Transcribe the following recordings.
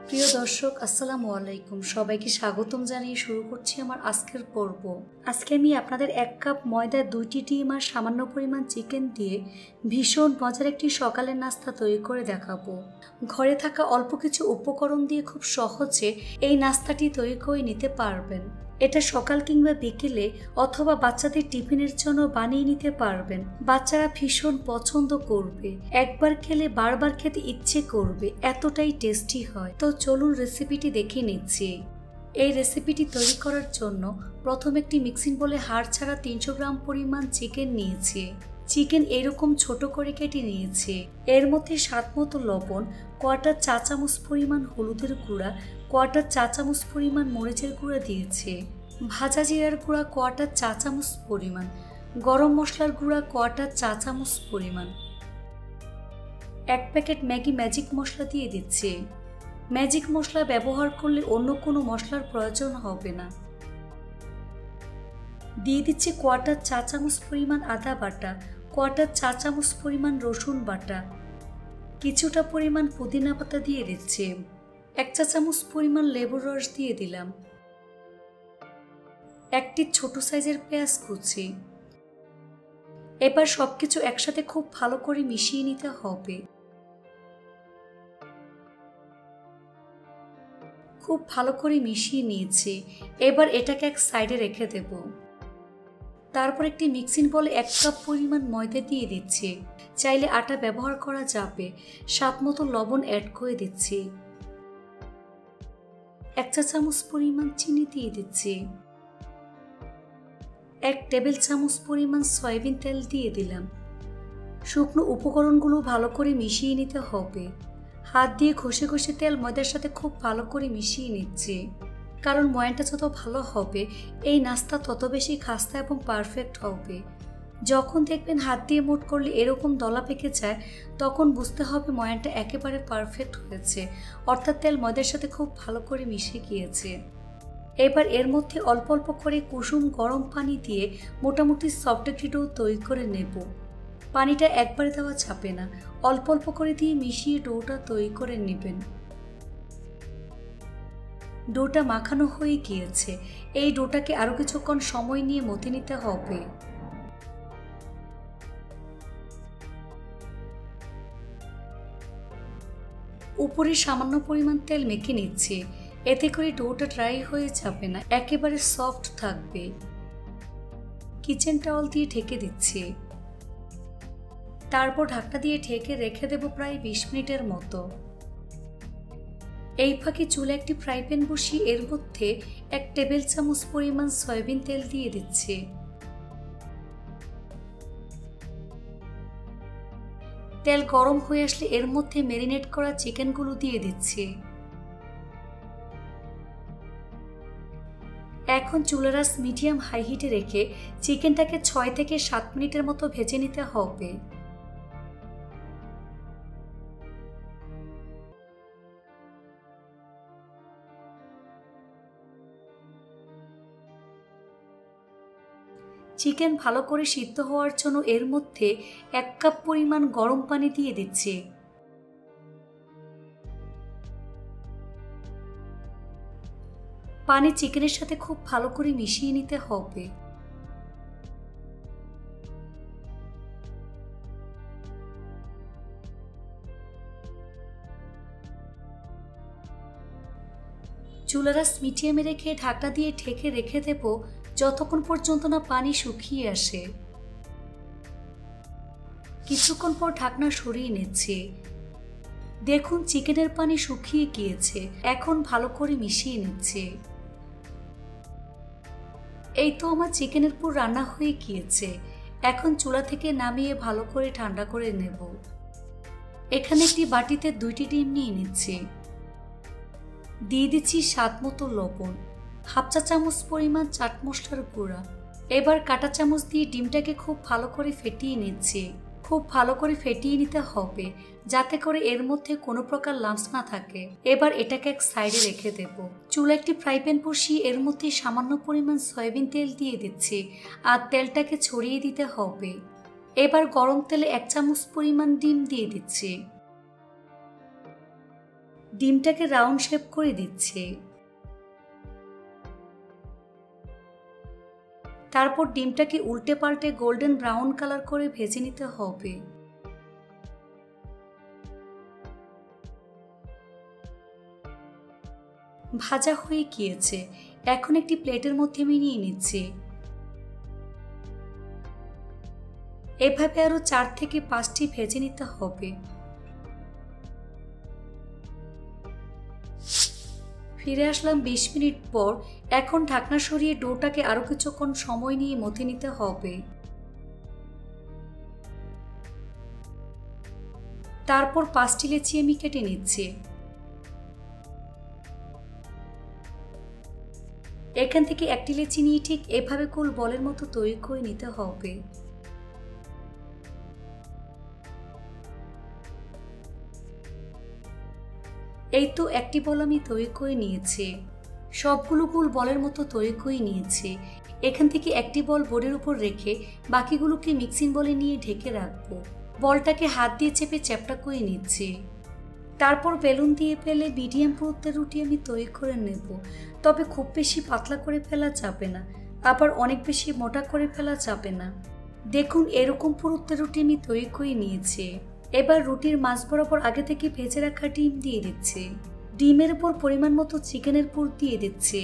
প্রিয় দর্শক আসসালামু আলাইকুম, সবাইকে স্বাগতম জানিয়ে শুরু করছি আমার আজকের পর্ব। আজকে আমি আপনাদের 1 কাপ ময়দা, 2টি ডিম আর সামান্য পরিমাণ চিকেন দিয়ে ভীষণ মজার একটি সকালের নাস্তা তৈরি করে দেখাবো। ঘরে থাকা অল্প কিছু উপকরণ দিয়ে খুব সহজে এই নাস্তাটি তৈরি করে নিতে পারবেন। এটা সকাল কিংবা বিকেলে অথবা বাচ্চাদের টিফিনের জন্য বানিয়ে নিতে পারবেন। বাচ্চারা ভীষণ পছন্দ করবে, একবার খেলে বারবার খেতে ইচ্ছে করবে, এতটাই টেস্টি হয়। তো চলুন রেসিপিটি দেখে নিচ্ছি। এই রেসিপিটি তৈরি করার জন্য প্রথম একটি মিক্সিং বোলে হাড় ছাড়া 300 গ্রাম পরিমাণ চিকেন নিয়েছি। চিকেন এরকম ছোট করে কেটে নিয়েছি। এর মধ্যে স্বাদ মতো লবণ, কোয়ার্টার চা চামচ পরিমাণ হলুদের গুঁড়া, কোয়ার্টার চা চামচ পরিমাণ মরিচের গুঁড়া দিয়েছে, ভাজা জিরার গুঁড়া কোয়ার্টার চা চামচ পরিমাণ, গরম মশলার গুঁড়া কোয়ার্টার চা চামচ পরিমাণ, 1 প্যাকেট ম্যাগি ম্যাজিক মশলা দিয়ে দিচ্ছে। ম্যাজিক মশলা ব্যবহার করলে অন্য কোনো মশলার প্রয়োজন হবে না। দিয়ে দিচ্ছে কোয়ার্টার চা চামচ পরিমাণ আদা বাটা, কোয়ার্টার চা চামচ পরিমাণ রসুন বাটা, কিছুটা পরিমাণ পুদিনা পাতা দিয়ে দিচ্ছে, 1 চা চামচ পরিমাণ লেবুর রস দিয়ে দিলাম, একটি ছোট সাইজের পেঁয়াজ কুচি। এবার সবকিছু একসাথে খুব ভালো করে মিশিয়ে নিতে হবে। খুব ভালো করে মিশিয়ে নিয়েছি। এবার এটাকে এক সাইডে রেখে দেব। তারপর একটি মিক্সিং বোলে 1 কাপ পরিমাণ ময়দা দিয়ে দিচ্ছি। চাইলে আটা ব্যবহার করা যাবে। স্বাদ মতো লবণ অ্যাড করে দিচ্ছি। 1 চা চামচ পরিমাণ চিনি দিয়ে দিচ্ছি। 1 টেবিল চামচ পরিমাণ সয়াবিন তেল দিয়ে দিলাম। শুকনো উপকরণগুলো ভালো করে মিশিয়ে নিতে হবে। হাত দিয়ে ঘষে ঘষে তেল ময়দার সাথে খুব ভালো করে মিশিয়ে নিচ্ছি। কারণ ময়ানটা যত ভালো হবে এই নাস্তা তত বেশি খাস্তা এবং পারফেক্ট হবে। যখন দেখবেন হাত দিয়ে মুঠ করলে এরকম দলা পেকে যায়, তখন বুঝতে হবে ময়ানটা একেবারে পারফেক্ট হয়েছে, অর্থাৎ তেল ময়দার সাথে খুব ভালো করে মিশে গিয়েছে। এবার এর মধ্যে অল্প অল্প করে কুসুম গরম পানি দিয়ে মোটামুটি সফট একটি ডো তৈরি করে নেব। পানিটা একবারে দেওয়া যাবে না, অল্প অল্প করে দিয়ে মিশিয়ে ডোটা তৈরি করে নেবেন। ডোটা মাখানো হয়ে গিয়েছে। এই ডোটাকে আরো কিছুক্ষণ সময় নিয়ে মথে নিতে হবে। উপরে সামান্য পরিমাণ তেল মেখে নিচ্ছে। এতে করে ডোটা ড্রাই হয়ে যাবে না, একেবারে সফট থাকবে। কিচেন টাওয়াল দিয়ে ঢেকে দিচ্ছি। তারপর ঢাকনা দিয়ে ঢেকে রেখে দেব প্রায় 20 মিনিটের মতো। এই ফাঁকে চুলে একটি ফ্রাই প্যান বসিয়ে এর মধ্যে 1 টেবিল চামচ পরিমাণ সয়াবিন তেল দিয়ে দিচ্ছি। তেল গরম হয়ে আসলে এর মধ্যে ম্যারিনেট করা চিকেনগুলো দিয়ে দিচ্ছি। এখন চুলার আঁচ মিডিয়াম হাই হিটে রেখে চিকেনটাকে 6 থেকে 7 মিনিটের মতো ভেজে নিতে হবে। চিকেন ভালো করে সিদ্ধ হওয়ার জন্য এর মধ্যে 1 কাপ পরিমাণ গরম পানি দিয়ে দিচ্ছি। পানি চিকেনের সাথে খুব ভালো করে মিশিয়ে নিতে হবে। চুলার আঁচ মিডিয়ামে রেখে ঢাকনা দিয়ে ঢেকে রেখে দেব যতক্ষণ পর্যন্ত না পানি শুকিয়ে আসে। কিছুক্ষণ পর ঢাকনা সরিয়ে নিচ্ছি। দেখুন চিকেনের পানি শুকিয়ে গিয়েছে। এখন ভালো করে মিশিয়ে নিচ্ছি। এই তো আমার চিকেনের পুর রান্না হয়ে গিয়েছে। এখন চুলা থেকে নামিয়ে ভালো করে ঠান্ডা করে নেব। এখানে একটি বাটিতে 2টি ডিম নিয়ে নিচ্ছি। দিয়ে দিচ্ছি স্বাদ মতো লবণ, 1/2 চা চামচ পরিমাণ চাট মশলার গুঁড়া। এবার কাঁটা চামচ দিয়ে ডিমটাকে খুব ভালো করে ফেটিয়ে নিচ্ছি। খুব ভালো করে ফেটিয়ে নিতে হবে যাতে করে এর মধ্যে কোনো প্রকার লাম্পস না থাকে। এবার এটাকে এক সাইডে রেখে দেব। চুলা একটি ফ্রাই প্যান বসিয়ে এর মধ্যে সামান্য পরিমাণ সয়াবিন তেল দিয়ে দিচ্ছি আর তেলটাকে ছড়িয়ে দিতে হবে। এবার গরম তেলে 1 চামচ পরিমাণ ডিম দিয়ে দিচ্ছি। ডিমটাকে রাউন্ড শেপ করে দিচ্ছে। তারপর ডিমটাকে উল্টে পাল্টে গোল্ডেন ব্রাউন কালার করে ভেজে নিতে হবে। ভাজা হয়ে গিয়েছে, এখন একটি প্লেটের মধ্যে আমি নিয়ে নিচ্ছি। এভাবে আরো 4 থেকে 5টি ভেজে নিতে হবে। ফিরে আসলাম 20 মিনিট পর। এখন ঢাকনা সরিয়ে ডোটাকে আরো কিছুক্ষণ সময় নিয়ে মথে নিতে হবে। তারপর 5টি লেচি আমি কেটে নিচ্ছি। এখান থেকে একটি লেচি নিয়ে ঠিক এভাবে গোল বলের মতো তৈরি করে নিতে হবে। এই তো একটি বল আমি তৈরি করে নিয়েছি। সবগুলো গোল বলের মতো তৈরি করে নিয়েছি। এখান থেকে একটি বল বোর্ডের উপর রেখে বাকিগুলোকে মিক্সিং বলে নিয়ে ঢেকে রাখবো। বলটাকে হাত দিয়ে চেপে চ্যাপটা করে নিচ্ছি। তারপর বেলুন দিয়ে ফেলে মিডিয়াম পুরুত্বের রুটি আমি তৈরি করে নেব। তবে খুব বেশি পাতলা করে ফেলা যাবে না, আবার অনেক বেশি মোটা করে ফেলা যাবে না। দেখুন এরকম পুরুত্বের রুটি আমি তৈরি করে নিয়েছি। এবার রুটির মাঝ বরাবর আগে থেকে ভেজে রাখা ডিম দিয়ে দিচ্ছি। ডিমের উপর পরিমাণ মতো চিকেনের পুর দিয়ে দিচ্ছি।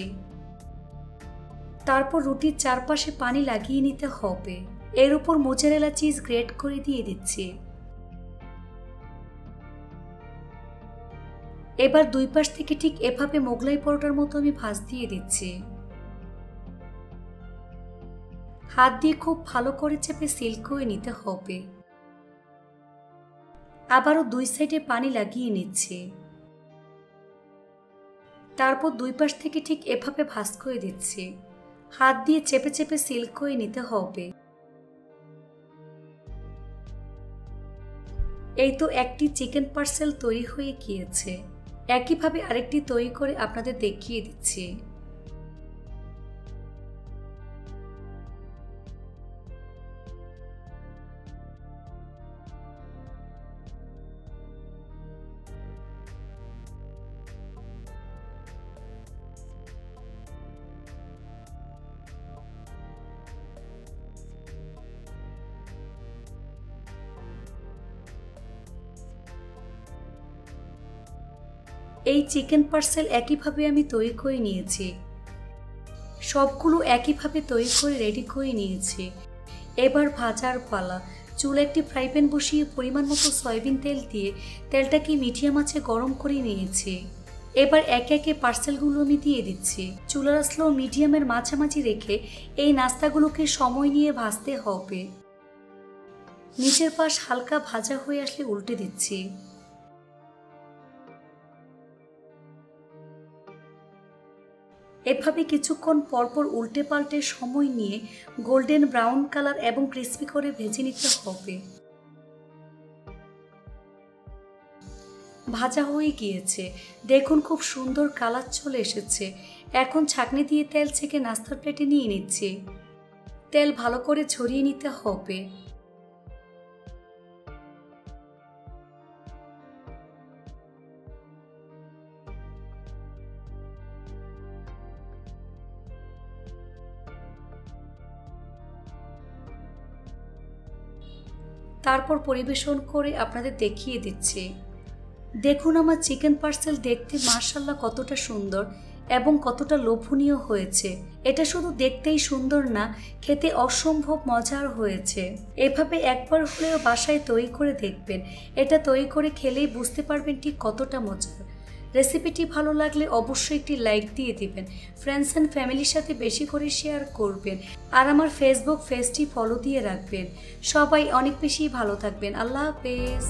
তারপর রুটির চারপাশে পানি লাগিয়ে নিতে হবে। এর উপর মোজারেলা চিজ গ্রেট করে দিয়ে দিচ্ছি। এবার দুই পাশ থেকে ঠিক এভাবে মোগলাই পরোটার মতো আমি ভাঁজ দিয়ে দিচ্ছি। হাত দিয়ে খুব ভালো করে চেপে সিল করে নিতে হবে। আবারও দুই সাইডে পানি লাগিয়ে নিচ্ছি। তারপর দুই পাশ থেকে ঠিক এভাবে ভাঁজ করে দিচ্ছি। হাত দিয়ে চেপে চেপে সিল করে নিতে হবে। এই তো একটি চিকেন পার্সেল তৈরি হয়ে গিয়েছে। একইভাবে আরেকটি তৈরি করে আপনাদের দেখিয়ে দিচ্ছি। এই চিকেন পার্সেল একইভাবে আমি তৈরি করে নিয়েছি। সবগুলো একইভাবে তৈরি করে রেডি করে নিয়েছি। এবার ভাজার পালা। চুলে একটি ফ্রাই প্যান বসিয়ে পরিমাণ মতো সয়াবিন তেল দিয়ে তেলটাকে মিডিয়াম আঁচে গরম করে নিয়েছি। এবার একে একে পার্সেলগুলো আমি দিয়ে দিচ্ছি। চুলার স্লো মিডিয়ামের মাঝামাঝি রেখে এই নাস্তাগুলোকে সময় নিয়ে ভাজতে হবে। নিচের পাশ হালকা ভাজা হয়ে আসলে উল্টে দিচ্ছি। এভাবে কিছুক্ষণ পরপর উল্টে পাল্টে সময় নিয়ে গোল্ডেন ব্রাউন কালার এবং ক্রিস্পি করে ভেজে নিতে হবে। ভাজা হয়ে গিয়েছে, দেখুন খুব সুন্দর কালার চলে এসেছে। এখন ছাঁকনি দিয়ে তেল ছেঁকে নাস্তার প্লেটে নিয়ে নিচ্ছি। তেল ভালো করে ছড়িয়ে নিতে হবে। তারপর পরিবেশন করে আপনাদের দেখিয়ে দিচ্ছি। দেখুন আমার চিকেন পার্সেল দেখতে মাশাআল্লাহ কতটা সুন্দর এবং কতটা লোভনীয় হয়েছে। এটা শুধু দেখতেই সুন্দর না, খেতে অসম্ভব মজার হয়েছে। এভাবে একবার হলেও বাসায় তৈরি করে দেখবেন। এটা তৈরি করে খেলেই বুঝতে পারবেন ঠিক কতটা মজার। রেসিপিটি ভালো লাগলে অবশ্যই একটি লাইক দিয়ে দিবেন। ফ্রেন্ডস অ্যান্ড ফ্যামিলির সাথে বেশি করে শেয়ার করবেন। আর আমার ফেসবুক পেজটি ফলো দিয়ে রাখবেন। সবাই অনেক বেশি ভালো থাকবেন। আল্লাহ হাফেজ।